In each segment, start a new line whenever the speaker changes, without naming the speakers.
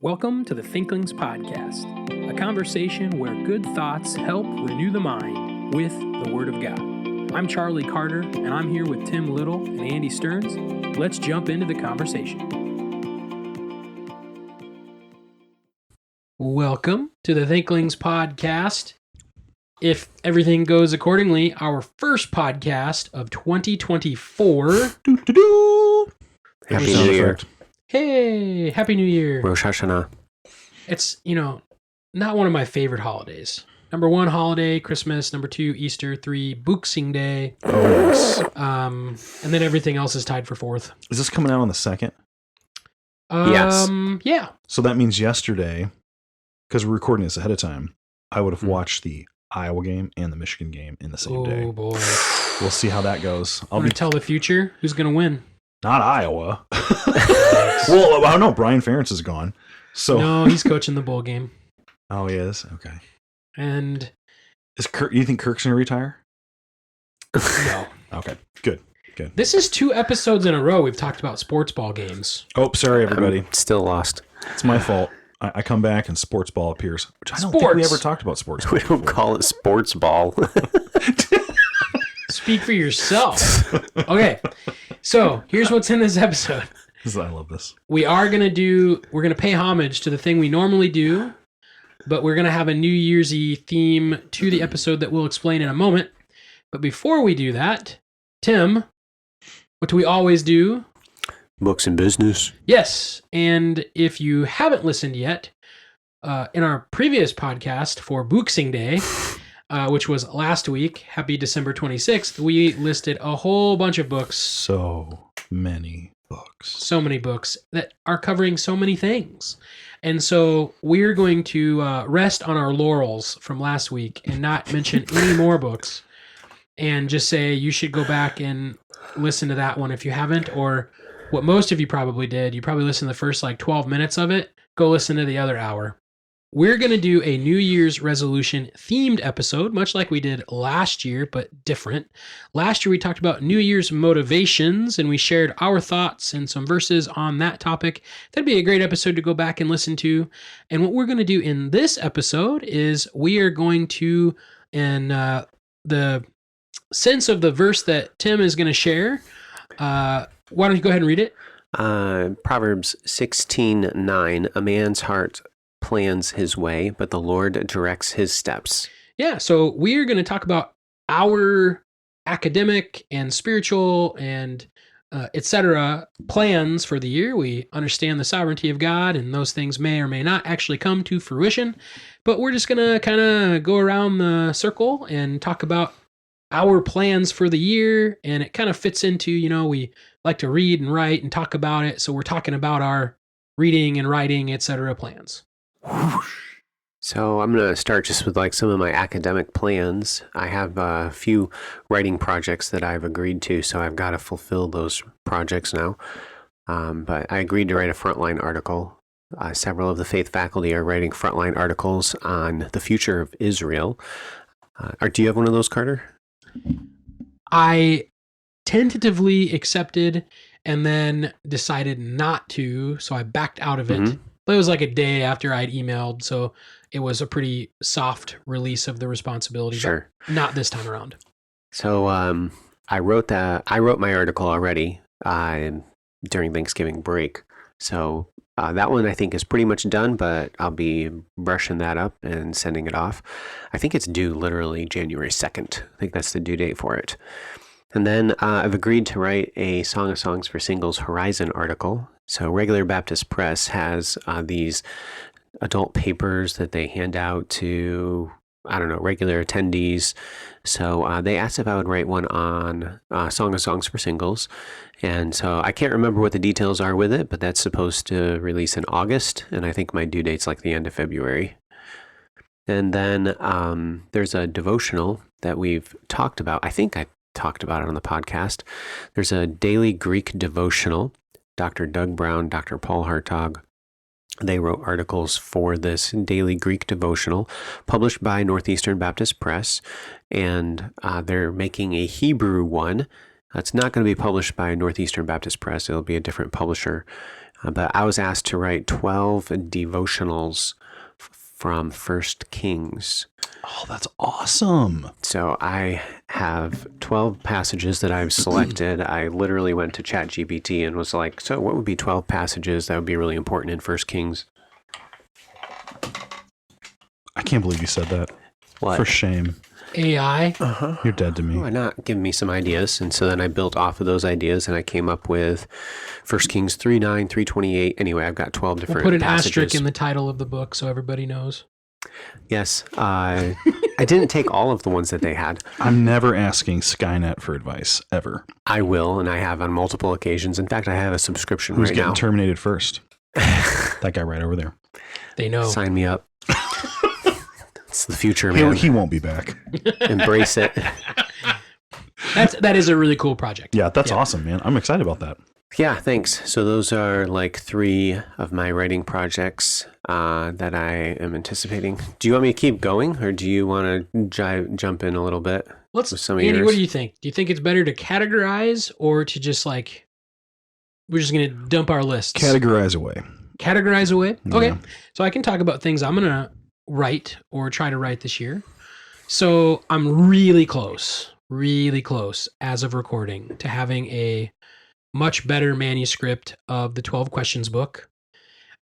Welcome to the Thinklings podcast, a conversation where good thoughts help renew the mind with the Word of God. I'm Charlie Carter, and I'm here with Tim Little and Andy Stearns. Let's jump into the conversation. Welcome to the Thinklings podcast. If everything goes accordingly, our first podcast of 2024.
Happy New Year.
Hey, Happy New Year.
Rosh Hashanah.
It's, not one of my favorite holidays. Number one, holiday, Christmas. Number two, Easter. Three, Boxing Day.
Oh, yes.
And then everything else is tied for fourth.
Is this coming out on the 2nd?
Yes.
Yeah.
So that means yesterday, because we're recording this ahead of time, I would have watched the Iowa game and the Michigan game in the same day.
Oh, boy.
We'll see how that goes.
I'll tell the future who's going to win.
Not Iowa. Well, I don't know. Brian Ferentz is gone. So
No, he's coaching the bowl game.
Oh, he is? Okay.
And
Is Kirk? You think Kirk's going to retire?
no.
Okay. Good.
This is 2 episodes in a row we've talked about sports ball games.
Oh, sorry, everybody.
I'm still lost.
It's my fault. I come back and sports ball appears, which I don't think we ever talked about sports ball.
We don't call it sports ball.
Speak for yourself. Okay. So here's what's in this episode.
I love this.
We're going to pay homage to the thing we normally do, but we're going to have a New Year's-y theme to the episode that we'll explain in a moment. But before we do that, Tim, what do we always do?
Books and business.
Yes, and if you haven't listened yet, in our previous podcast for Boxing Day, which was last week, happy December 26th, we listed a whole bunch of books.
So many books.
So many books that are covering so many things. And so we're going to rest on our laurels from last week and not mention any more books and just say you should go back and listen to that one if you haven't, or what most of you probably did. You probably listened to the first 12 minutes of it. Go listen to the other hour. We're going to do a New Year's resolution themed episode, much like we did last year, but different. Last year, we talked about New Year's motivations, and we shared our thoughts and some verses on that topic. That'd be a great episode to go back and listen to. And what we're going to do in this episode is we are going to, in the sense of the verse that Tim is going to share, why don't you go ahead and read it?
Proverbs 16:9. A man's heart plans his way, but the Lord directs his steps.
Yeah, so we're going to talk about our academic and spiritual and etc. plans for the year. We understand the sovereignty of God, and those things may or may not actually come to fruition, but we're just going to kind of go around the circle and talk about our plans for the year, and it kind of fits into, we like to read and write and talk about it, so we're talking about our reading and writing, etc. plans.
So I'm going to start just with some of my academic plans. I have a few writing projects that I've agreed to, so I've got to fulfill those projects now. But I agreed to write a frontline article. Several of the faith faculty are writing frontline articles on the future of Israel. Do you have one of those, Carter?
I tentatively accepted and then decided not to, so I backed out of it. Mm-hmm. But it was like a day after I'd emailed, so it was a pretty soft release of the responsibility.
Sure.
Not this time around.
So I wrote my article already during Thanksgiving break. So that one I think is pretty much done, but I'll be brushing that up and sending it off. I think it's due literally January 2nd. I think that's the due date for it. And then I've agreed to write a Song of Songs for Singles Horizon article. So Regular Baptist Press has these adult papers that they hand out to, regular attendees. So they asked if I would write one on Song of Songs for Singles. And so I can't remember what the details are with it, but that's supposed to release in August. And I think my due date's the end of February. And then there's a devotional that we've talked about. I think I talked about it on the podcast. There's a daily Greek devotional. Dr. Doug Brown, Dr. Paul Hartog, they wrote articles for this daily Greek devotional published by Northeastern Baptist Press, and they're making a Hebrew one. It's not going to be published by Northeastern Baptist Press. It'll be a different publisher. But I was asked to write 12 devotionals from First Kings.
Oh, that's awesome.
So I have 12 passages that I've selected. I literally went to ChatGPT and was like, so what would be 12 passages that would be really important in First Kings?
I can't believe you said that.
What?
For shame.
AI.
You're dead to me.
Why not give me some ideas? And so then I built off of those ideas and I came up with 1 Kings 3:9, 3:28. Anyway, I've got 12 different
We'll put an
passages.
asterisk in the title of the book so everybody knows.
Yes. I didn't take all of the ones that they had.
I'm never asking Skynet for advice, ever.
I will, and I have on multiple occasions. In fact, I have a subscription
Who's
right
getting
now.
terminated first? That guy right over there.
They know.
Sign me up. It's the future, man.
He won't be back.
Embrace it.
That is a really cool project.
Yeah, that's awesome, man. I'm excited about that.
Yeah, thanks. So those are like 3 of my writing projects that I am anticipating. Do you want me to keep going, or do you want to jump in a little bit?
Let's,
with some of
Andy,
yours?
what do you think? Do you think it's better to categorize or to just like, we're just going to dump our lists?
Categorize away.
Categorize away? Okay.
Yeah.
So I can talk about things I'm going to write or try to write this year. So I'm really close as of recording to having a much better manuscript of the 12 questions book.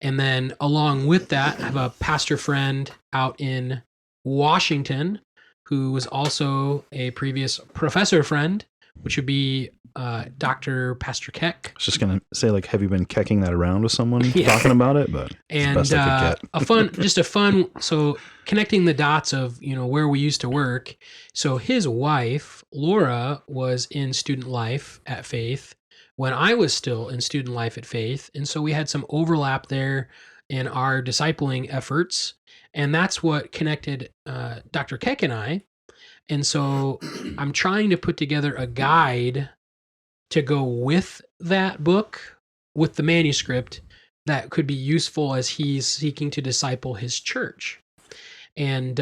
And then along with that, I have a pastor friend out in Washington who was also a previous professor friend, which would be Dr. Pastor Keck.
I was just going to say, like, have you been kecking that around with someone
Yeah.
talking about it? But
And
it's the best I could get.
a fun, so connecting the dots of, where we used to work. So his wife, Laura, was in student life at Faith when I was still in student life at Faith. And so we had some overlap there in our discipling efforts. And that's what connected Dr. Keck and I. And so I'm trying to put together a guide to go with that book, with the manuscript, that could be useful as he's seeking to disciple his church. And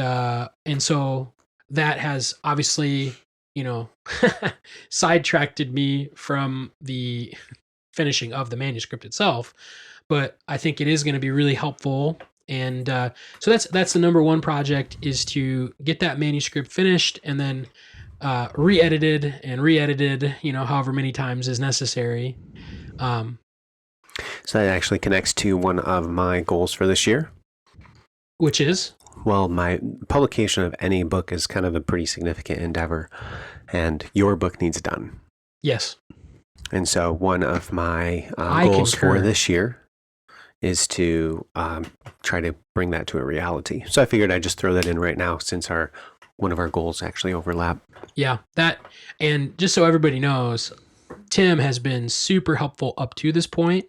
so that has obviously, sidetracked me from the finishing of the manuscript itself. But I think it is going to be really helpful. And so that's the number one project, is to get that manuscript finished and then re-edited, however many times is necessary.
So that actually connects to one of my goals for this year.
Which is?
Well, my publication of any book is kind of a pretty significant endeavor, and your book needs done.
Yes.
And so one of my
I
goals
concur.
for this year is to try to bring that to a reality. So I figured I'd just throw that in right now, since one of our goals actually overlap.
Yeah, and just so everybody knows, Tim has been super helpful up to this point,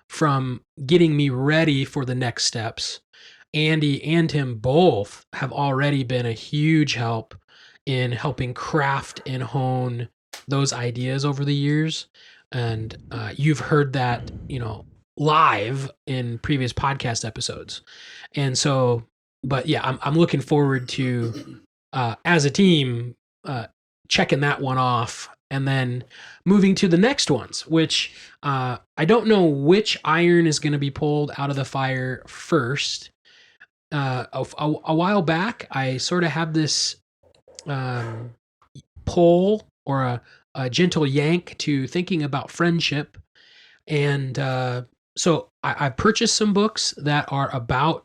from getting me ready for the next steps. Andy and Tim both have already been a huge help in helping craft and hone those ideas over the years. And you've heard that, live in previous podcast episodes. And so, but yeah, I'm looking forward to, as a team, checking that one off and then moving to the next ones, which I don't know which iron is going to be pulled out of the fire first. A while back, I sort of had this pull or a gentle yank to thinking about friendship. And so I purchased some books that are about,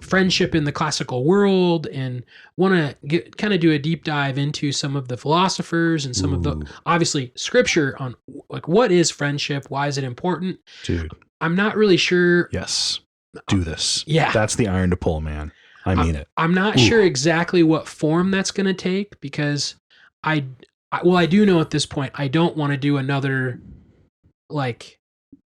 friendship in the classical world, and want to kind of do a deep dive into some of the philosophers and some of the, obviously, scripture on, like, what is friendship? Why is it important?
Dude.
I'm not really sure.
Yes. Do this.
Yeah.
That's the iron to pull, man. I mean it.
I'm not sure exactly what form that's going to take, because I do know at this point, I don't want to do another, like,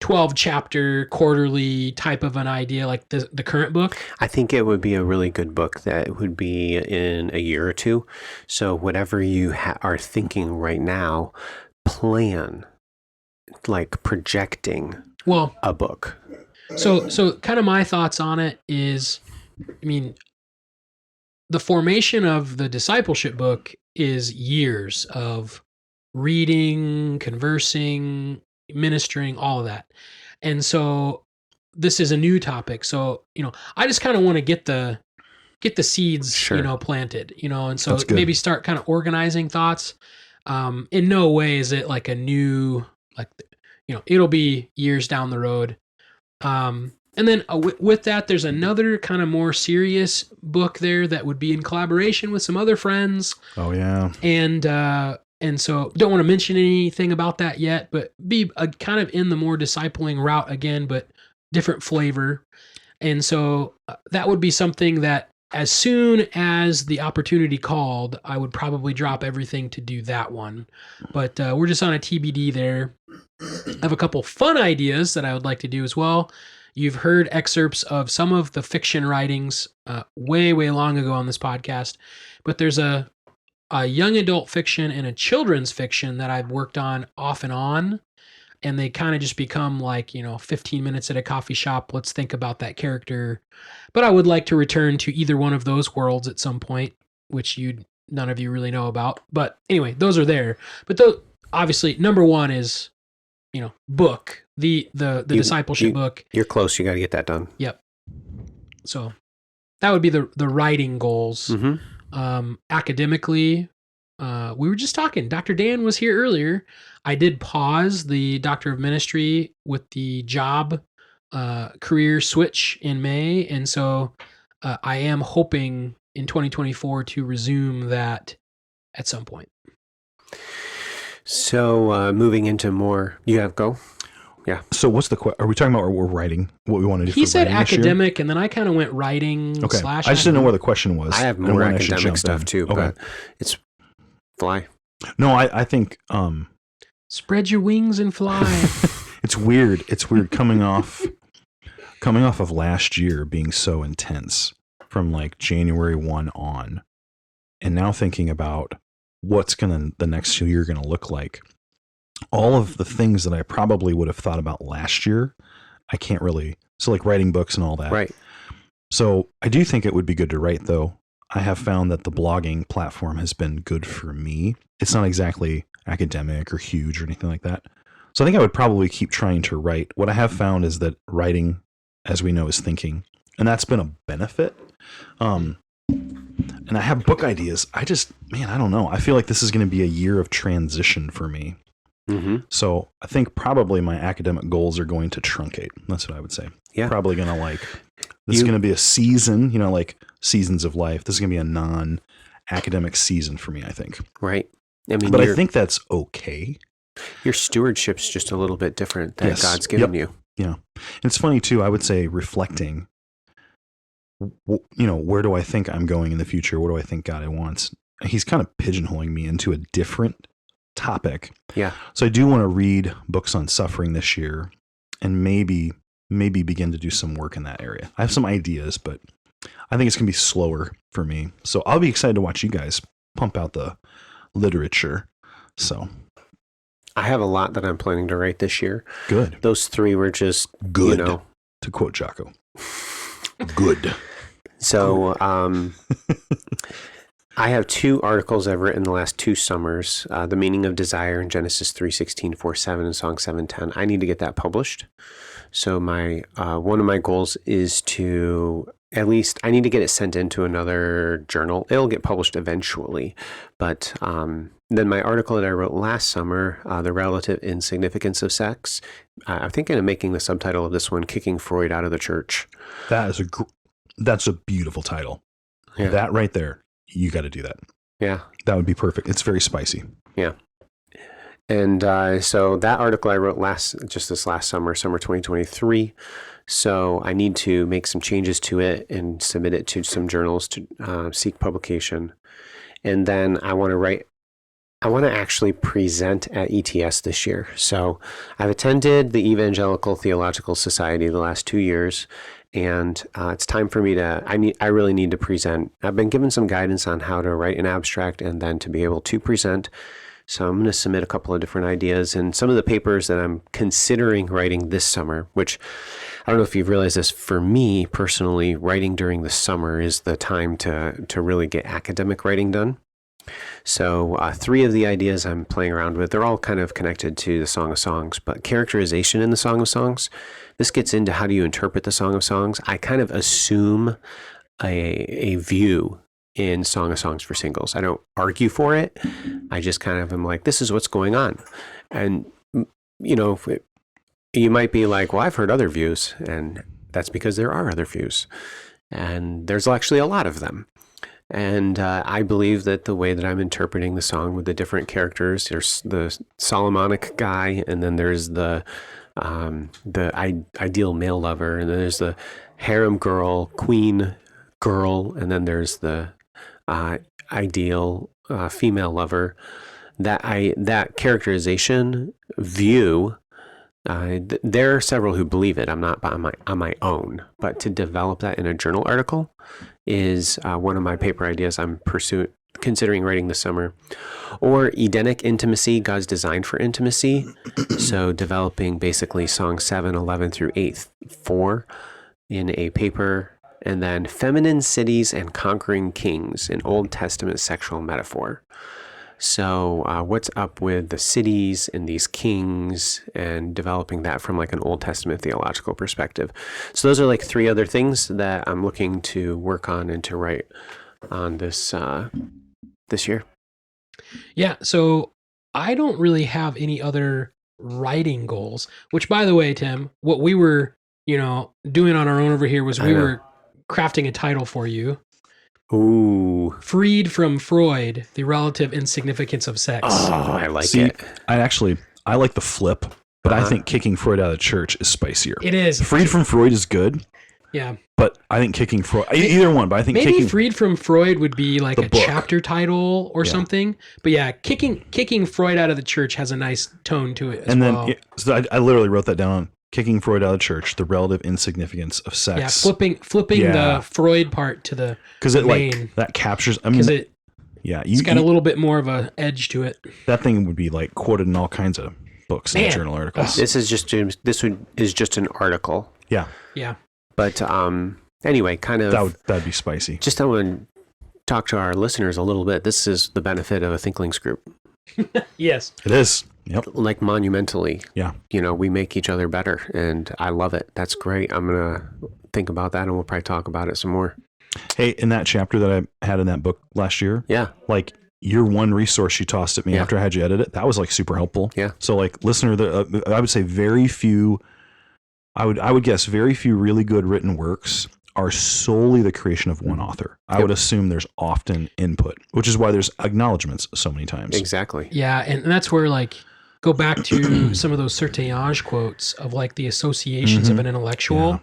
12 chapter quarterly type of an idea like the current book.
I think it would be a really good book that would be in a year or two. So whatever you are thinking right now, plan, like, projecting a book.
So kind of my thoughts on it is, the formation of the discipleship book is years of reading, conversing, ministering, all of that. And so this is a new topic. So, I just kind of want to get the seeds,
Sure.
planted, and so
That's good.
maybe start kind of organizing thoughts. In no way is it like a new, like, it'll be years down the road. And then with that, there's another kind of more serious book there that would be in collaboration with some other friends.
Oh yeah.
And so don't want to mention anything about that yet, but be kind of in the more discipling route again, but different flavor. And so that would be something that as soon as the opportunity called, I would probably drop everything to do that one. But we're just on a TBD there. I have a couple fun ideas that I would like to do as well. You've heard excerpts of some of the fiction writings way, way long ago on this podcast, but there's a young adult fiction and a children's fiction that I've worked on off and on. And they kind of just become like, 15 minutes at a coffee shop. Let's think about that character. But I would like to return to either one of those worlds at some point, which none of you really know about. But anyway, those are there. But obviously, number one is, book, the discipleship book.
You're close. You got to get that done.
Yep. So that would be the writing goals.
Mm-hmm.
Academically, we were just talking. Dr. Dan was here earlier. I did pause the Doctor of Ministry with the job career switch in May. And so I am hoping in 2024 to resume that at some point.
So moving into more, you have go? Yeah.
So what's are we talking about what we're writing, what we want to do?
He said
writing this year?
academic, and then I kind of went writing.
Okay.
/
I just didn't know where the question was.
I have
and
more
when I should
academic
jump
stuff
in.
too,
Okay.
but it's fly.
No, I think
Spread your wings and fly.
it's weird. It's weird coming off of last year being so intense from like January 1 on, and now thinking about what's the next year going to look like. All of the things that I probably would have thought about last year, I can't really. So like writing books and all that.
Right.
So I do think it would be good to write, though. I have found that the blogging platform has been good for me. It's not exactly academic or huge or anything like that. So I think I would probably keep trying to write. What I have found is that writing, as we know, is thinking. And that's been a benefit. And I have book ideas. I don't know. I feel like this is going to be a year of transition for me.
Mm-hmm.
So I think probably my academic goals are going to truncate. That's what I would say.
Yeah.
Probably going to this is going to be a season, like seasons of life. This is going to be a non-academic season for me, I think.
Right. I mean,
but I think that's okay.
Your stewardship's just a little bit different that
Yes.
God's given you.
Yeah. And it's funny too. I would say reflecting, where do I think I'm going in the future? What do I think God wants? He's kind of pigeonholing me into a different topic.
Yeah.
So I do want to read books on suffering this year and maybe begin to do some work in that area. I have some ideas, but I think it's going to be slower for me. So I'll be excited to watch you guys pump out the literature. So
I have a lot that I'm planning to write this year.
good.
Those three were just
Good. To quote Jocko. Good.
So I have 2 articles I've written the last 2 summers. The Meaning of Desire in Genesis 3:16, 4:7, and Song 7:10. I need to get that published. So my one of my goals is to at least, I need to get it sent into another journal. It'll get published eventually. But then my article that I wrote last summer, The Relative Insignificance of Sex, I'm thinking of making the subtitle of this one, Kicking Freud Out of the Church.
That's a beautiful title.
Yeah.
That right there. You got to do that.
Yeah.
That would be perfect. It's very spicy.
Yeah. And so that article I wrote this last summer 2023. So I need to make some changes to it and submit it to some journals to seek publication. And then I want to actually present at ETS this year. So I've attended the Evangelical Theological Society the last 2 years, and it's time for me I really need to present. I've been given some guidance on how to write an abstract and then to be able to present. So I'm going to submit a couple of different ideas and some of the papers that I'm considering writing this summer, which I don't know if you've realized this, for me personally, writing during the summer is the time to really get academic writing done. So 3 of the ideas I'm playing around with, they're all kind of connected to the Song of Songs, but characterization in the Song of Songs, this gets into how do you interpret the Song of Songs. I kind of assume a view in Song of Songs for Singles. I don't argue for it. I just kind of am like, this is what's going on. And, you might be like, well, I've heard other views, and that's because there are other views. And there's actually a lot of them. And I believe that the way that I'm interpreting the song with the different characters, there's the Solomonic guy, and then there's the ideal male lover, and then there's the harem girl, queen girl, and then there's the ideal female lover. That characterization view. There are several who believe it. I'm not on my own, but to develop that in a journal article is one of my paper ideas I'm considering writing this summer. Or Edenic intimacy, God's design for intimacy. So developing basically songs 7, 11 through 8, 4 in a paper. And then feminine cities and conquering kings, an Old Testament sexual metaphor. So what's up with the cities and these kings and developing that from like an Old Testament theological perspective. So those are like 3 other things that I'm looking to work on and to write on this year.
Yeah. So I don't really have any other writing goals, which by the way, Tim, what we were, doing on our own over here was we were crafting a title for you.
Ooh.
Freed from Freud, the relative insignificance of sex.
Oh, I like it.
I like the flip, but I think kicking Freud out of the church is spicier.
It is.
Freed from Freud is good.
Yeah.
But I think kicking Freud, either one, but I think
maybe Freed from Freud would be like a
book.
chapter title or something. But yeah, kicking Freud out of the church has a nice tone to it as well.
So I literally wrote that down. Kicking Freud out of the church, the relative insignificance of sex.
Yeah, flipping the Freud part to the main.
That captures. I mean,
it's got a little bit more of a edge to it.
That thing would be like quoted in all kinds of books and journal articles.
This is just an article.
Yeah.
Yeah.
But anyway, kind of
that'd be spicy.
Just I want to talk to our listeners a little bit. This is the benefit of a Thinklings group.
Yes,
it is. Yep.
Like monumentally.
Yeah.
We make each other better, and I love it. That's great. I'm going to think about that, and we'll probably talk about it some more.
Hey, in that chapter that I had in that book last year, like your one resource you tossed at me after I had you edit it, that was like super helpful.
Yeah.
So like listener, I would say very few, I would guess very few really good written works are solely the creation of one author. I would assume there's often input, which is why there's acknowledgments so many times.
Exactly.
Yeah, and that's where like go back to some of those Sertage quotes of like the associations of an intellectual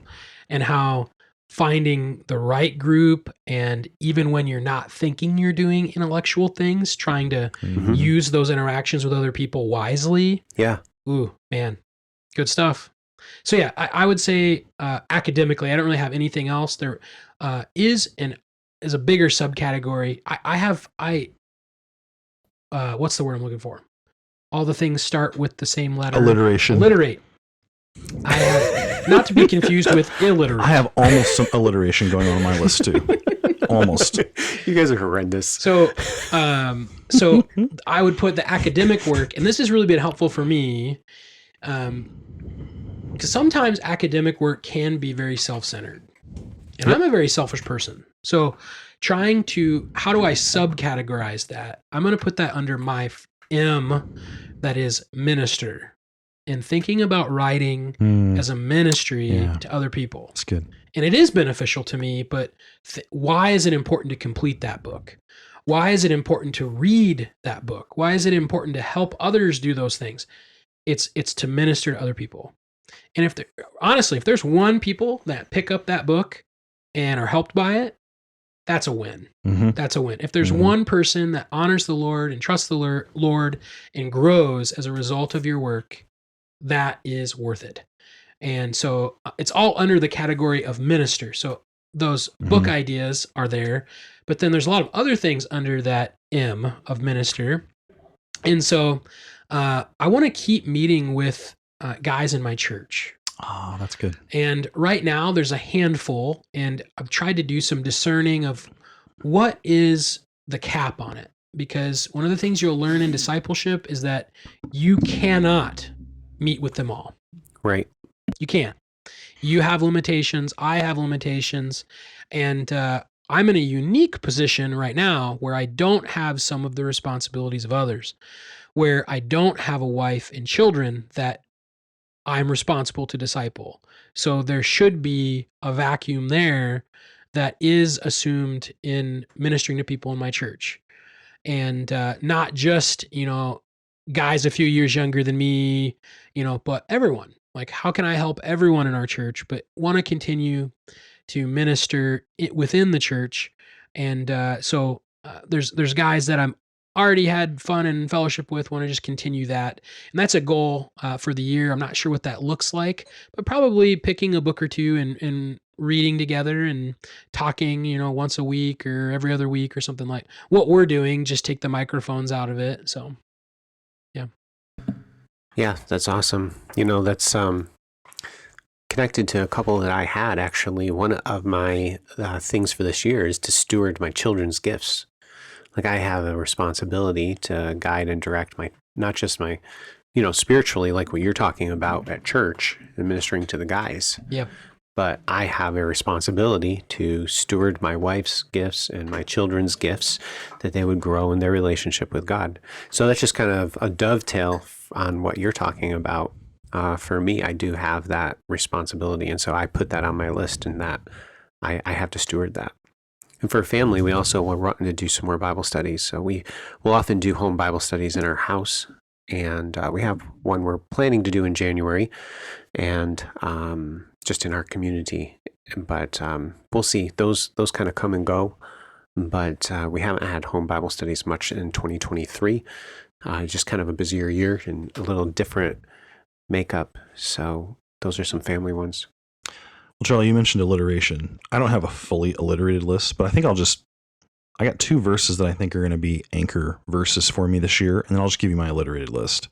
and how finding the right group, and even when you're not thinking you're doing intellectual things, trying to use those interactions with other people wisely.
Yeah.
Ooh, man, good stuff. So yeah, I would say academically, I don't really have anything else. There is a bigger subcategory. What's the word I'm looking for? All the things start with the same letter.
Alliteration.
Alliterate. I have, not to be confused with illiterate.
I have almost some alliteration going on my list too. Almost.
You guys are horrendous.
So I would put the academic work, and this has really been helpful for me, because sometimes academic work can be very self-centered, and I'm a very selfish person. So how do I subcategorize that? I'm going to put that under my M, that is minister, and thinking about writing as a ministry to other people.
That's good.
And it is beneficial to me, but why is it important to complete that book? Why is it important to read that book? Why is it important to help others do those things? It's to minister to other people. And if there's one people that pick up that book and are helped by it, that's a win. That's a win. If there's one person that honors the Lord and trusts the Lord and grows as a result of your work, that is worth it. And so it's all under the category of minister. So those book ideas are there, but then there's a lot of other things under that M of minister. And so I want to keep meeting with guys in my church.
Oh, that's good.
And right now there's a handful, and I've tried to do some discerning of what is the cap on it. because one of the things you'll learn in discipleship is that you cannot meet with them all.
Right.
You can't. You have limitations. I have limitations. And I'm in a unique position right now where I don't have some of the responsibilities of others, where I don't have a wife and children that I'm responsible to disciple. So there should be a vacuum there that is assumed in ministering to people in my church. And not just, guys a few years younger than me, but everyone. Like, how can I help everyone in our church, but want to continue to minister within the church? And there's guys that I'm already had fun and fellowship with, want to just continue that. And that's a goal for the year. I'm not sure what that looks like, but probably picking a book or two and reading together and talking, once a week or every other week or something like what we're doing, just take the microphones out of it. So, yeah.
Yeah, that's awesome. That's connected to a couple that I had, actually. One of my things for this year is to steward my children's gifts. Like, I have a responsibility to guide and direct not just my, spiritually, like what you're talking about at church and ministering to the guys.
Yep.
But I have a responsibility to steward my wife's gifts and my children's gifts, that they would grow in their relationship with God. So that's just kind of a dovetail on what you're talking about. For me, I do have that responsibility. And so I put that on my list, and that I have to steward that. And for family, we also were wanting to do some more Bible studies. So we will often do home Bible studies in our house. And we have one we're planning to do in January, and just in our community. But we'll see. Those kind of come and go. But we haven't had home Bible studies much in 2023. Just kind of a busier year and a little different makeup. So those are some family ones.
Well, Charlie, you mentioned alliteration. I don't have a fully alliterated list, but I think I got 2 verses that I think are going to be anchor verses for me this year, and then I'll just give you my alliterated list.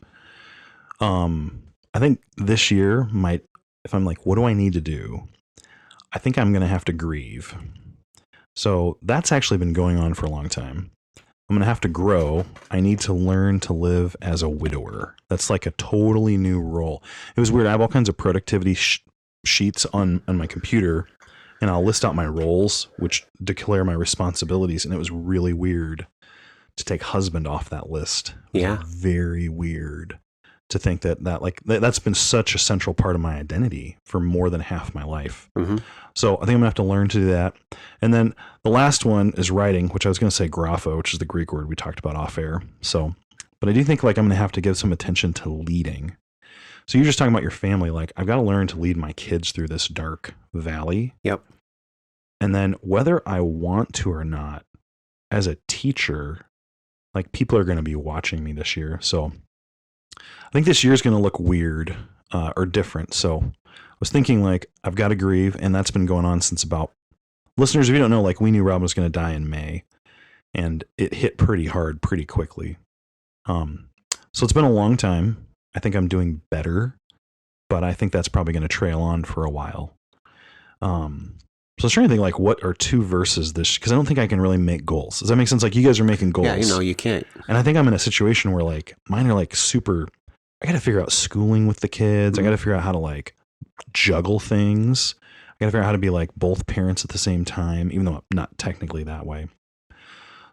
I think this year if I'm like, what do I need to do? I think I'm going to have to grieve. So that's actually been going on for a long time. I'm going to have to grow. I need to learn to live as a widower. That's like a totally new role. It was weird. I have all kinds of productivity sheets on my computer, and I'll list out my roles, which declare my responsibilities. And it was really weird to take husband off that list. It was very weird to think that's been such a central part of my identity for more than half my life.
Mm-hmm.
So I think I'm gonna have to learn to do that. And then the last one is writing, which I was going to say grapho, which is the Greek word we talked about off air. So, but I do think I'm going to have to give some attention to leading. So you're just talking about your family. Like, I've got to learn to lead my kids through this dark valley.
Yep.
And then whether I want to or not, as a teacher, people are going to be watching me this year. So I think this year is going to look weird or different. So I was thinking I've got to grieve, and that's been going on since about, listeners, if you don't know, we knew Robin was going to die in May, and it hit pretty hard pretty quickly. So it's been a long time. I think I'm doing better, but I think that's probably going to trail on for a while. So I was trying to think what are 2 verses because I don't think I can really make goals. Does that make sense? You guys are making goals.
Yeah, you can't.
And I think I'm in a situation where mine are super, I got to figure out schooling with the kids.
Mm-hmm.
I got to figure out how to juggle things. I got to figure out how to be both parents at the same time, even though I'm not technically that way.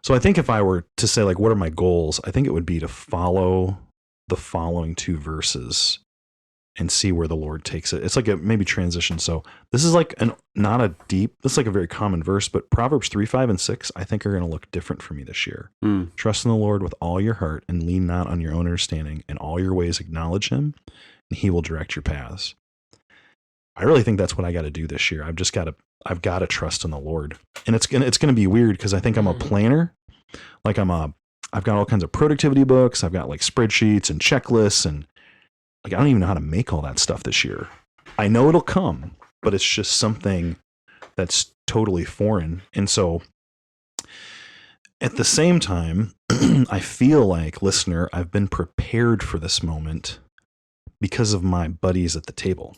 So I think if I were to say what are my goals, I think it would be to follow the following 2 verses and see where the Lord takes it. It's a maybe transition. So this is not a deep, this is a very common verse, but Proverbs 3, 5, and 6, I think are going to look different for me this year. Trust in the Lord with all your heart and lean not on your own understanding. In all your ways acknowledge him, and he will direct your paths. I really think that's what I got to do this year. I've got to trust in the Lord. And it's going to be weird because I think I'm a planner. I've got all kinds of productivity books. I've got spreadsheets and checklists, and I don't even know how to make all that stuff this year. I know it'll come, but it's just something that's totally foreign. And so at the same time, I feel listener, I've been prepared for this moment because of my buddies at the table.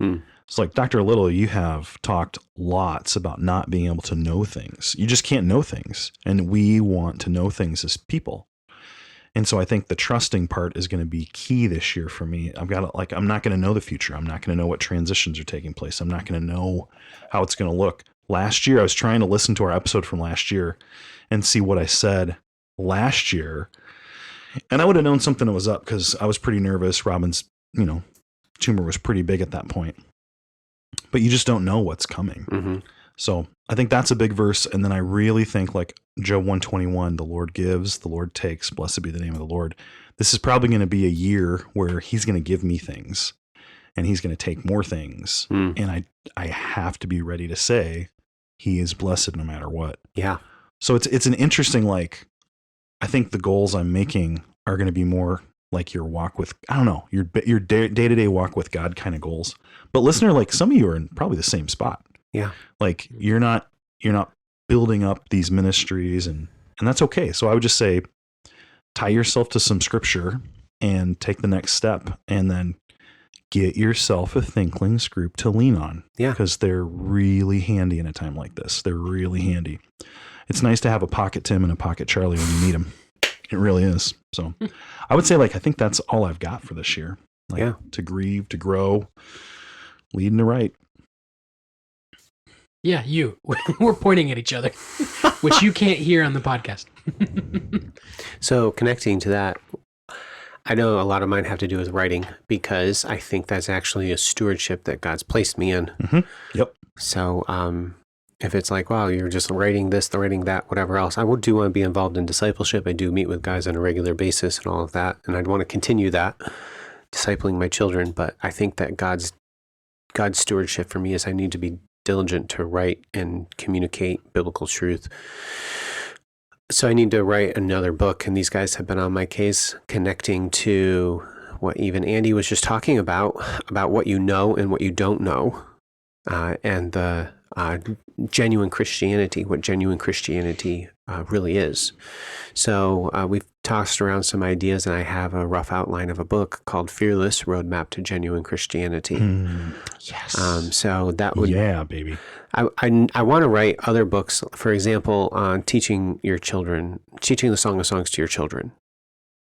It's like, Dr. Little, you have talked lots about not being able to know things. You just can't know things. And we want to know things as people. And so I think the trusting part is going to be key this year for me. I'm not going to know the future. I'm not going to know what transitions are taking place. I'm not going to know how it's going to look. Last year, I was trying to listen to our episode from last year and see what I said last year. And I would have known something was up because I was pretty nervous. Robin's, tumor was pretty big at that point. But you just don't know what's coming.
Mm-hmm.
So I think that's a big verse. And then I really think like Job 121, the Lord gives, the Lord takes, blessed be the name of the Lord. This is probably going to be a year where he's going to give me things and he's going to take more things. And I have to be ready to say he is blessed no matter what.
Yeah.
So it's an interesting, I think the goals I'm making are going to be more like your walk with, I don't know, your day-to-day walk with God kind of goals. But listener, some of you are in probably the same spot.
Yeah.
You're not building up these ministries and that's okay. So I would just say tie yourself to some scripture and take the next step and then get yourself a Thinklings group to lean on.
Yeah.
Because they're really handy in a time like this. They're really handy. It's nice to have a pocket Tim and a pocket Charlie when you need them. It really is. So I would say I think that's all I've got for this year. To grieve, to grow, lead and to right.
Yeah, you. We're pointing at each other, which you can't hear on the podcast.
So connecting to that, I know a lot of mine have to do with writing because I think that's actually a stewardship that God's placed me in.
Mm-hmm. Yep.
So if it's like, wow, you're just writing this, writing that, whatever else, I do want to be involved in discipleship. I do meet with guys on a regular basis and all of that. And I'd want to continue that, discipling my children. But I think that God's stewardship for me is I need to be diligent to write and communicate biblical truth. So I need to write another book, and these guys have been on my case, connecting to what even Andy was just talking about what you know and what you don't know, and the genuine Christianity, what genuine Christianity really is. So we've tossed around some ideas, and I have a rough outline of a book called Fearless: Roadmap to Genuine Christianity.
Yes.
So that would,
yeah, baby.
I want to write other books, for example, on teaching the Song of Songs to your children.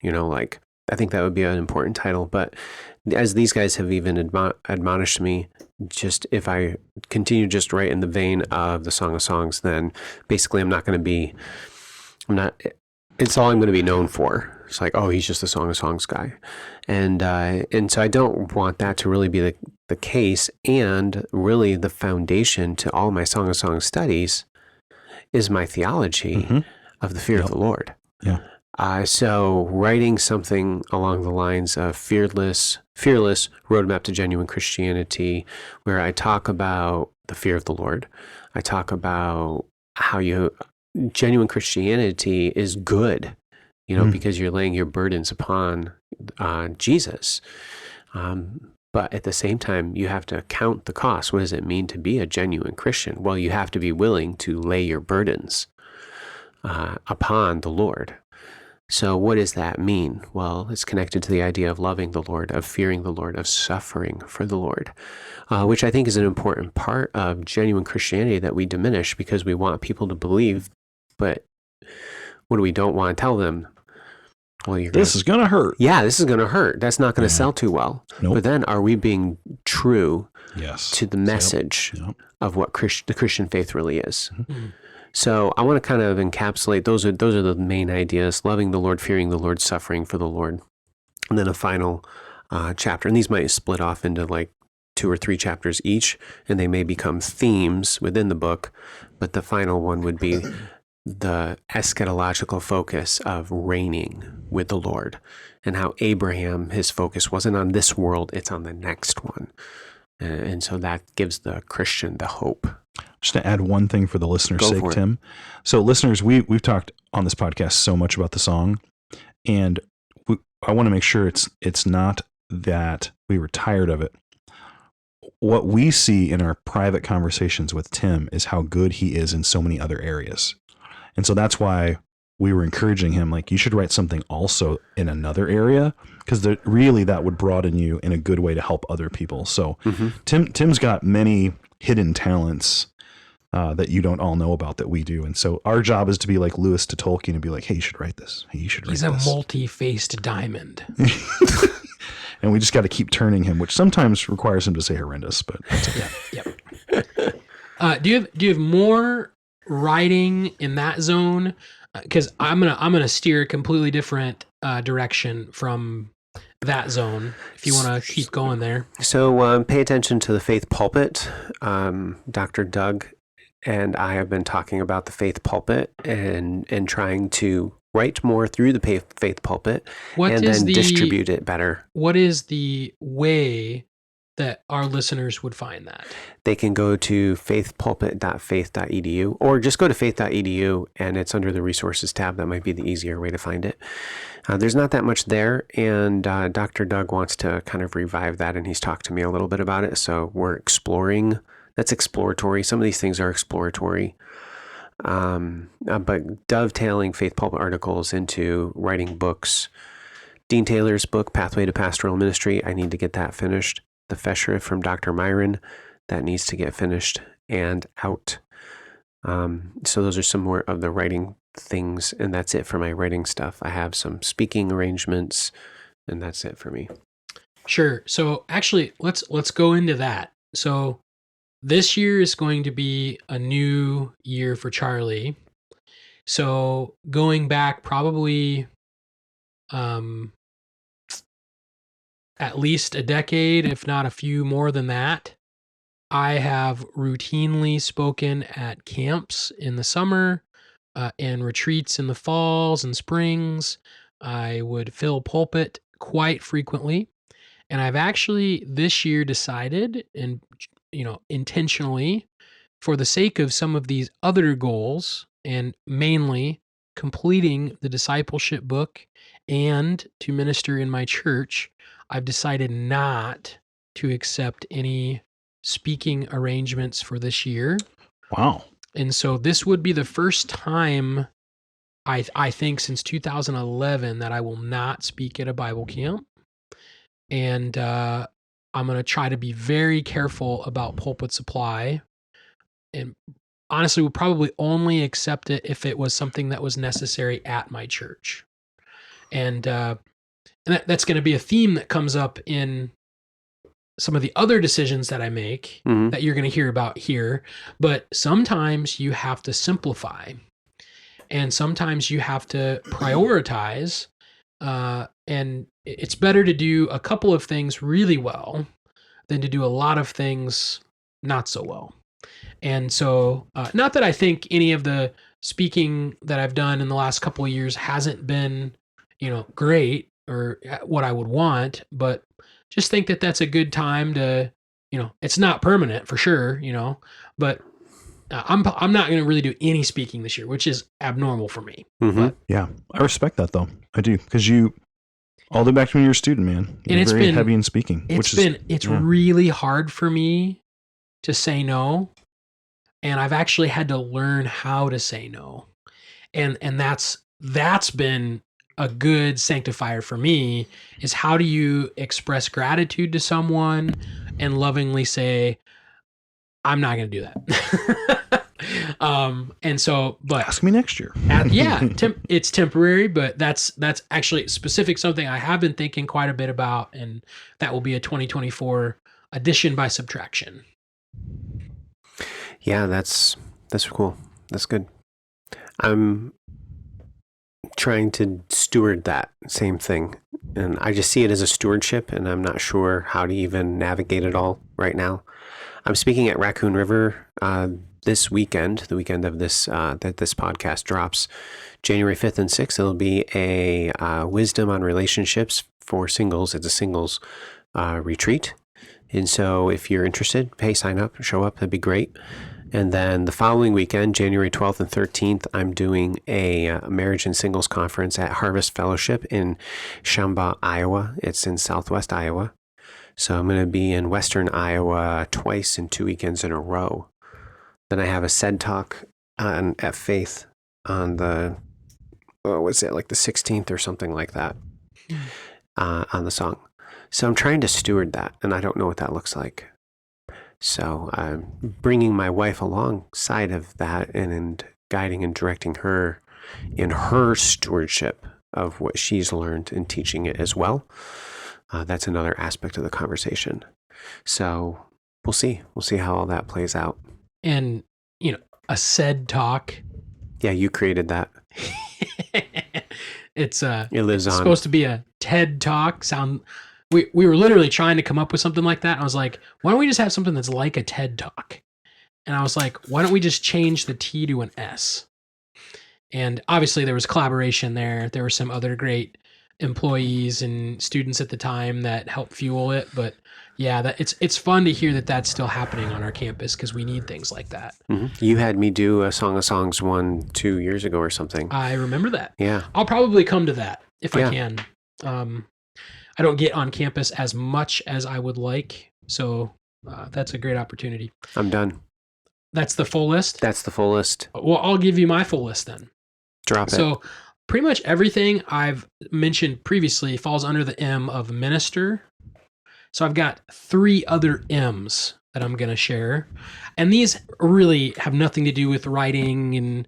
I think that would be an important title. But as these guys have even admonished me, just if I continue just right in the vein of the Song of Songs, then basically it's all I'm going to be known for. It's like, oh, he's just a Song of Songs guy. And so I don't want that to really be the case. And really the foundation to all my Song of Songs studies is my theology of the fear of the Lord.
Yeah.
So writing something along the lines of Fearless, Roadmap to Genuine Christianity, where I talk about the fear of the Lord. I talk about how genuine Christianity is good, because you're laying your burdens upon Jesus. But at the same time, you have to count the cost. What does it mean to be a genuine Christian? Well, you have to be willing to lay your burdens upon the Lord. So what does that mean? Well, it's connected to the idea of loving the Lord, of fearing the Lord, of suffering for the Lord, which I think is an important part of genuine Christianity that we diminish because we want people to believe. But what do we don't want to tell them? Well,
this is going to hurt.
Yeah, this is going to hurt. That's not going to sell too well.
Nope.
But then are we being true to the message of what the Christian faith really is? Mm-hmm. So I want to kind of encapsulate, those are the main ideas: loving the Lord, fearing the Lord, suffering for the Lord. And then a final chapter. And these might split off into 2 or 3 chapters each, and they may become themes within the book. But the final one would be the eschatological focus of reigning with the Lord, and how Abraham, his focus wasn't on this world, it's on the next one. And so that gives the Christian the hope.
Just to add one thing for the listener's sake, Tim. So listeners, we've talked on this podcast so much about the song, and I want to make sure it's not that we were tired of it. What we see in our private conversations with Tim is how good he is in so many other areas. And so that's why we were encouraging him, like, you should write something also in another area, because really that would broaden you in a good way to help other people. So Tim's got many hidden talents that you don't all know about that we do. And so our job is to be like Lewis to Tolkien and be like, hey, you should write this. Hey, you should write this.
He's a multi-faced diamond.
And we just got to keep turning him, which sometimes requires him to say horrendous, but that's okay.
Yep. Do you have more writing in that zone? Because I'm gonna steer a completely different direction from that zone. If you want to keep going there.
So pay attention to the Faith Pulpit. Dr. Doug and I have been talking about the Faith Pulpit and trying to write more through the Faith Pulpit and then distribute it better.
What is the way that our listeners would find that?
They can go to faithpulpit.faith.edu or just go to faith.edu and it's under the resources tab. That might be the easier way to find it. There's not that much there, and Dr. Doug wants to kind of revive that, and he's talked to me a little bit about it. So we're exploring. That's exploratory. Some of these things are exploratory. But dovetailing Faith Pulpit articles into writing books. Dean Taylor's book, Pathway to Pastoral Ministry, I need to get that finished. The Fesher from Dr. Myron, that needs to get finished and out. So those are some more of the writing things, and that's it for my writing stuff. I have some speaking arrangements, and that's it for me.
Sure. So actually, let's go into that. So this year is going to be a new year for Charlie. So going back probably at least a decade, if not a few more than that, I have routinely spoken at camps in the summer and retreats in the falls and springs. I would fill pulpit quite frequently. And I've actually this year decided, and intentionally, for the sake of some of these other goals, and mainly completing the discipleship book and to minister in my church, I've decided not to accept any speaking arrangements for this year.
Wow.
And so this would be the first time, I think, since 2011 that I will not speak at a Bible camp. And I'm going to try to be very careful about pulpit supply. And honestly, we'll probably only accept it if it was something that was necessary at my church. And that's going to be a theme that comes up in some of the other decisions that I make that you're going to hear about here. But sometimes you have to simplify, and sometimes you have to prioritize. And it's better to do a couple of things really well than to do a lot of things not so well. And so, not that I think any of the speaking that I've done in the last couple of years hasn't been, great or what I would want, but just think that that's a good time to, it's not permanent for sure, but I'm not going to really do any speaking this year, which is abnormal for me. But,
yeah, I respect that though. I do, because you all the way back to when you were a student, man. You're
it's
very
been
heavy in speaking.
It's really hard for me to say no, and I've actually had to learn how to say no, and that's been a good sanctifier for me. Is how do you express gratitude to someone and lovingly say, I'm not going to do that. And so, but
ask me next year.
It's temporary, but that's actually specific, something I have been thinking quite a bit about, and that will be a 2024 addition by subtraction.
Yeah, that's cool. That's good. I'm trying to steward that same thing, and I just see it as a stewardship, and I'm not sure how to even navigate it all right now. I'm speaking at Raccoon River this weekend, the weekend of this that this podcast drops, January 5th and 6th. It'll be a wisdom on relationships for singles. It's a singles retreat. And so if you're interested, hey, sign up, show up. That'd be great. And then the following weekend, January 12th and 13th, I'm doing a marriage and singles conference at Harvest Fellowship in Shamba, Iowa. It's in southwest Iowa. So I'm going to be in western Iowa twice in 2 weekends in a row. Then I have a SED talk at Faith on the what's it, like the 16th or something like that, on the song. So I'm trying to steward that, and I don't know what that looks like. So I'm bringing my wife alongside of that and guiding and directing her in her stewardship of what she's learned and teaching it as well. That's another aspect of the conversation. So we'll see. We'll see how all that plays out.
And, a said talk.
Yeah, you created that.
It
lives on.
supposed to be a TED talk. We were literally trying to come up with something like that. I was like, why don't we just have something that's like a TED talk? And I was like, why don't we just change the T to an S? And obviously there was collaboration there. There were some other great employees and students at the time that helped fuel it. But yeah, it's fun to hear that that's still happening on our campus because we need things like that.
Mm-hmm. You had me do a Song of Songs 2 years ago or something.
I remember that.
Yeah.
I'll probably come to that if
Yeah.
I can. I don't get on campus as much as I would like. So that's a great opportunity.
I'm done.
That's the full list?
That's the full list.
Well, I'll give you my full list then.
Drop it.
So pretty much everything I've mentioned previously falls under the M of minister. So I've got 3 other M's that I'm going to share. And these really have nothing to do with writing and,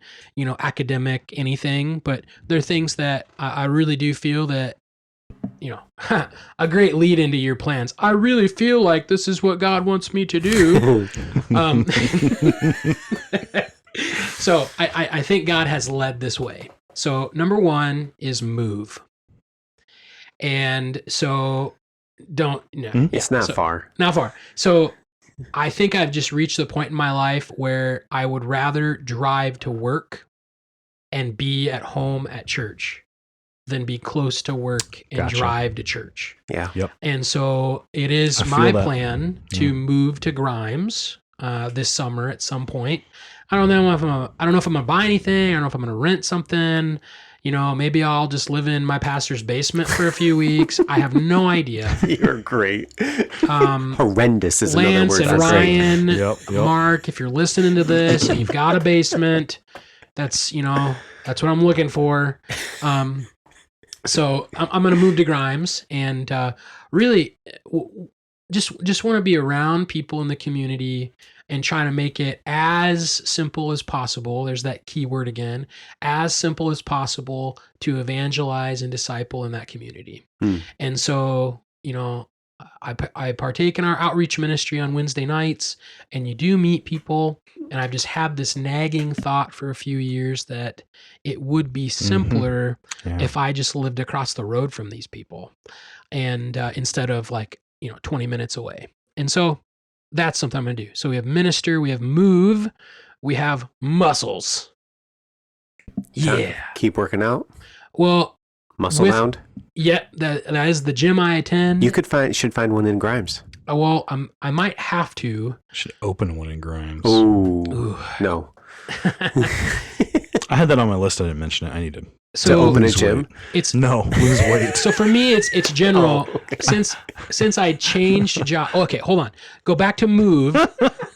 academic anything, but they're things that I really do feel that, a great lead into your plans. I really feel like this is what God wants me to do. So I think God has led this way. So number 1 is move. And so
it's not far.
Not far. So I think I've just reached the point in my life where I would rather drive to work and be at home at church than be close to work and
Gotcha.
drive to church.
Yeah.
Yep.
And so it is
I feel
my
that.
plan to move to Grimes this summer at some point. I don't know if I'm gonna buy anything. I don't know if I'm gonna rent something. Maybe I'll just live in my pastor's basement for a few weeks. I have no idea.
You're great. Horrendous is another
Lance
word.
and
for great.
Ryan,
Yep.
Mark, if you're listening to this and you've got a basement, that's what I'm looking for. So I'm going to move to Grimes and really just want to be around people in the community and trying to make it as simple as possible. There's that key word again, as simple as possible to evangelize and disciple in that community. And so, I partake in our outreach ministry on Wednesday nights, and you do meet people. And I've just had this nagging thought for a few years that it would be simpler if I just lived across the road from these people, and instead of 20 minutes away. And so that's something I'm going to do. So we have minister, we have move, we have muscles. Yeah.
Keep working out.
Well,
Muscle bound.
Yeah, that is the gym I attend.
You should find one in Grimes.
Well, I might have to.
Should open one in Grimes.
Ooh. No.
I had that on my list. I didn't mention it. I need to
open a
lose
gym.
weight.
It's
lose weight.
So for me, it's general.
Oh, okay.
Since I changed job. Okay, hold on. Go back to move. I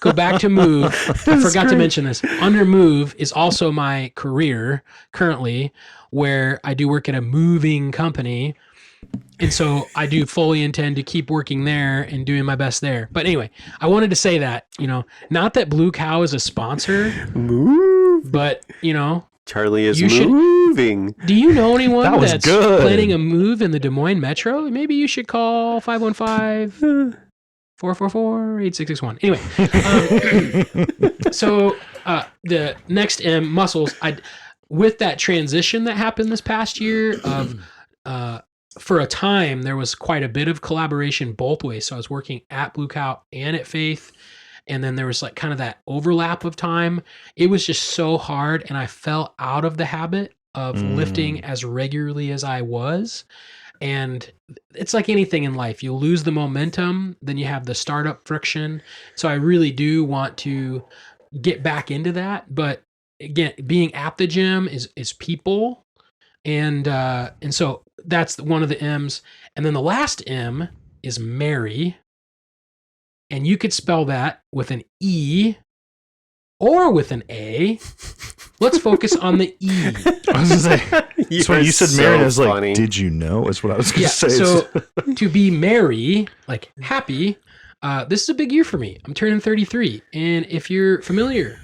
forgot to mention this. Under move is also my career currently, where I do work at a moving company. And so I do fully intend to keep working there and doing my best there. But anyway, I wanted to say that, not that Blue Cow is a sponsor, but,
Charlie is
You should-
moving.
do you know anyone
That was
that's
good.
planning a move in the Des Moines Metro? Maybe you should call 515-444-8661. Anyway, so the next M, muscles, with that transition that happened this past year of for a time, there was quite a bit of collaboration both ways. So I was working at Blue Cow and at Faith. And then there was kind of that overlap of time. It was just so hard. And I fell out of the habit of lifting as regularly as I was. And it's like anything in life. You lose the momentum, then you have the startup friction. So I really do want to get back into that. But again, being at the gym is people. And so that's one of the M's. And then the last M is Mary. And you could spell that with an E or with an A. Let's focus on the E.
I was going to say, so when you said married, I was
funny.
like, did you know? Is what I was going to
Yeah,
say.
so to be merry, like happy, this is a big year for me. I'm turning 33. And if you're familiar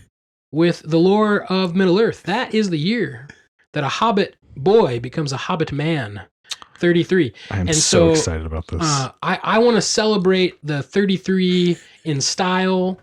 with the lore of Middle-earth, that is the year that a hobbit boy becomes a hobbit man. 33.
I am
And
so excited about this.
I want to celebrate the 33 in style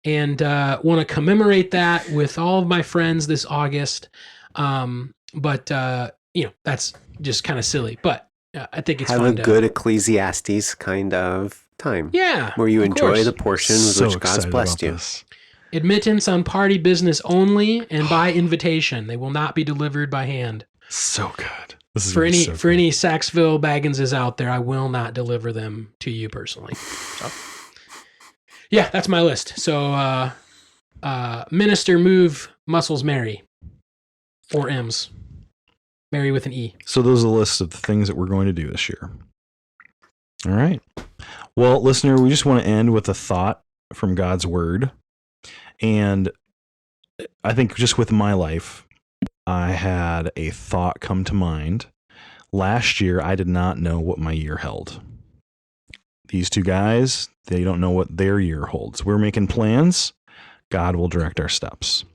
and want to commemorate that with all of my friends this August. But that's just kind of silly. But I think it's
Have
fun
a good Ecclesiastes kind of time.
Yeah.
Where you
of
enjoy
course.
the portion with
So
which God's
excited
blessed
about
you.
this.
Admittance on party business only and by invitation. They will not be delivered by hand.
So good. This is
For
gonna be
any
so
for
good.
any Saxville Bagginses out there, I will not deliver them to you personally. So, yeah, that's my list. So, minister, move, muscles, marry. 4 M's. Marry with an E.
So those are the list of the things that we're going to do this year. All right. Well, listener, we just want to end with a thought from God's word. And I think just with my life, I had a thought come to mind. Last year, I did not know what my year held. These two guys, they don't know what their year holds. We're making plans. God will direct our steps.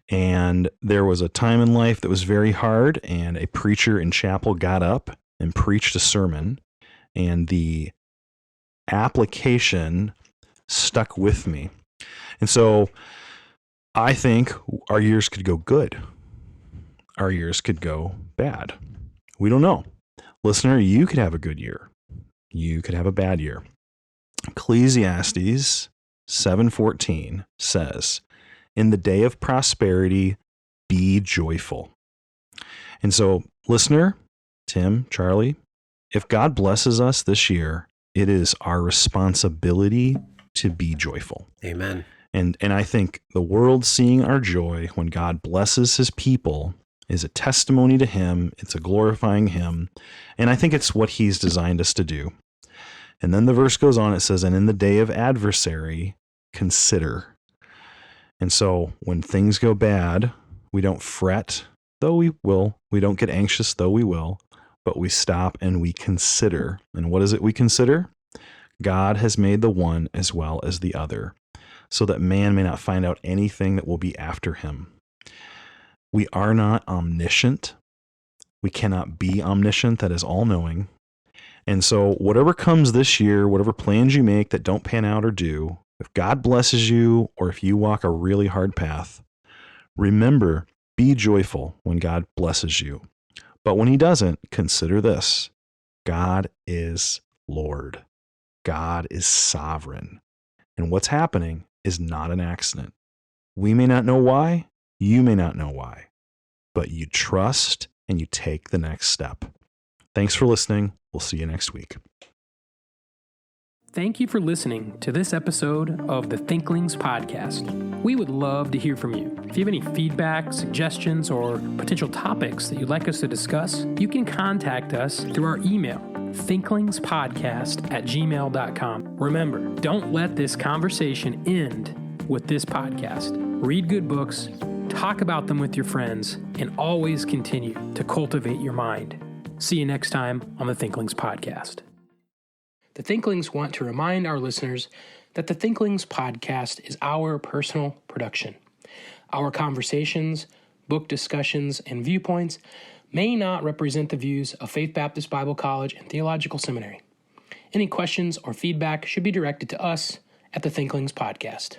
And there was a time in life that was very hard, and a preacher in chapel got up and preached a sermon, and the application stuck with me. And so I think our years could go good. Our years could go bad. We don't know. Listener, you could have a good year. You could have a bad year. Ecclesiastes 7:14 says, "In the day of prosperity, be joyful." And so, listener, Tim, Charlie, if God blesses us this year, it is our responsibility to be joyful.
Amen.
And I think the world seeing our joy when God blesses his people is a testimony to him. It's a glorifying him. And I think it's what he's designed us to do. And then the verse goes on, it says, "And in the day of adversary, consider." And so when things go bad, we don't fret, though we will. We don't get anxious, though we will. But we stop and we consider. And what is it we consider? God has made the one as well as the other, so that man may not find out anything that will be after him. We are not omniscient. We cannot be omniscient, that is all-knowing. And so whatever comes this year, whatever plans you make that don't pan out or do, if God blesses you or if you walk a really hard path, remember, be joyful when God blesses you. But when he doesn't, consider this: God is Lord. God is sovereign. And what's happening is not an accident. We may not know why, you may not know why, but you trust and you take the next step. Thanks for listening. We'll see you next week.
Thank you for listening to this episode of the Thinklings podcast. We would love to hear from you. If you have any feedback, suggestions, or potential topics that you'd like us to discuss, you can contact us through our email, thinklingspodcast@gmail.com. Remember, don't let this conversation end with this podcast. Read good books, talk about them with your friends, and always continue to cultivate your mind. See you next time on the Thinklings podcast. The Thinklings want to remind our listeners that the Thinklings podcast is our personal production. Our conversations, book discussions, and viewpoints may not represent the views of Faith Baptist Bible College and Theological Seminary. Any questions or feedback should be directed to us at the Thinklings podcast.